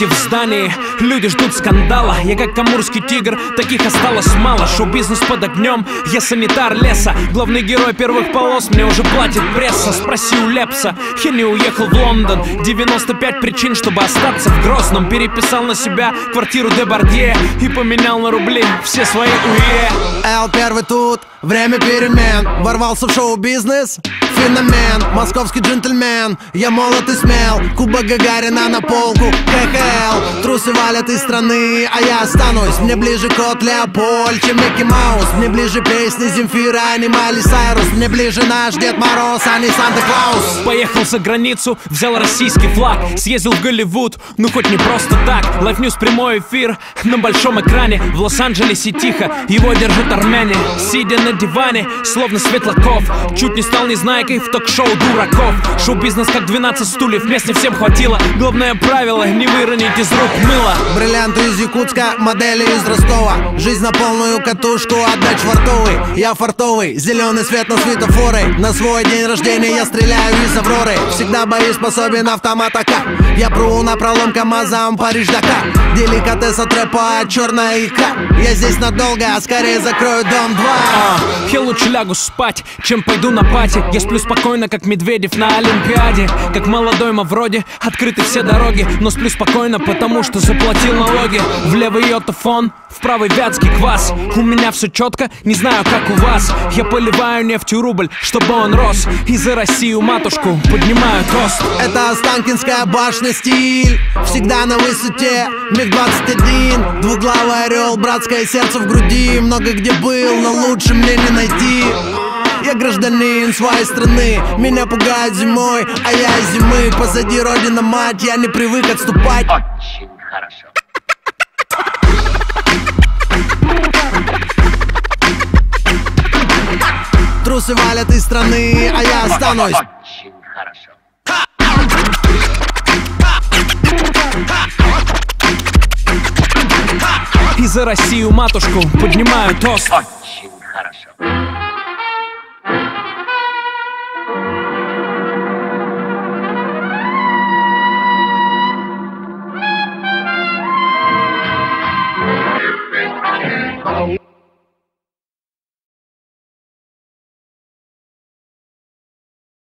граффити в здании, люди ждут скандала. Я как амурский тигр, таких осталось мало. Шоу-бизнес под огнем, я санитар леса. Главный герой первых полос, мне уже платит пресса. Спроси у Лепса, я не уехал в Лондон. 95 причин, чтобы остаться в Грозном. Переписал на себя квартиру Депардье и поменял на рубли все свои УЕ. Эл первый тут, время перемен. Ворвался в шоу-бизнес, феномен. Московский джентльмен, я молод и смел. Кубок Гагарина на полку, КХЛ. Трусы валят из страны, а я останусь. Мне ближе кот Леопольд, чем Микки Маус. Мне ближе песни Земфира, а не Майли Сайрус. Мне ближе наш Дед Мороз, а не Санта-Клаус. Поехал за границу, взял российский флаг. Съездил в Голливуд, ну хоть не просто так. Live News прямой эфир на большом экране. В Лос-Анджелесе тихо, его держат армяне. Сидя на диване, словно Светлаков. Чуть не стал незнайкой в ток-шоу дураков. Шоу-бизнес как 12 стульев, мест не всем хватило. Главное правило, не выронить из рук мыло. Бриллианты из Якутска, модели из Ростова. Жизнь на полную катушку, отдать швартовый. Я фартовый, зеленый свет на светофоры. На свой день рождения я стреляю из Авроры. Всегда боеспособен автомат АК. Я пру на пролом КамАЗом Париж-Дакар. Деликатес от рэпа, черная икра. Я здесь надолго, а скорее закрою дом 2. Я лучше лягу спать, чем пойду на пати. Я сплю спокойно, как Медведев на Олимпиаде. Как молодой Мавроди, открыты все дороги. Но сплю спокойно, потому что заплатил налоги. В левый йотафон, в правый вятский квас. У меня все четко, не знаю как у вас. Я поливаю нефтью рубль, чтобы он рос. И за Россию матушку поднимаю тост. Это Останкинская башня, стиль всегда на высоте. МиГ-21, двуглавый орел, братское сердце в груди. Много где был, но лучше мне не найти. Я гражданин своей страны, меня пугают зимой, а я из зимы. Позади родина мать, я не привык отступать. Очень хорошо. Трусы валят из страны, а я останусь. Очень хорошо. И за Россию матушку поднимаю тост. Очень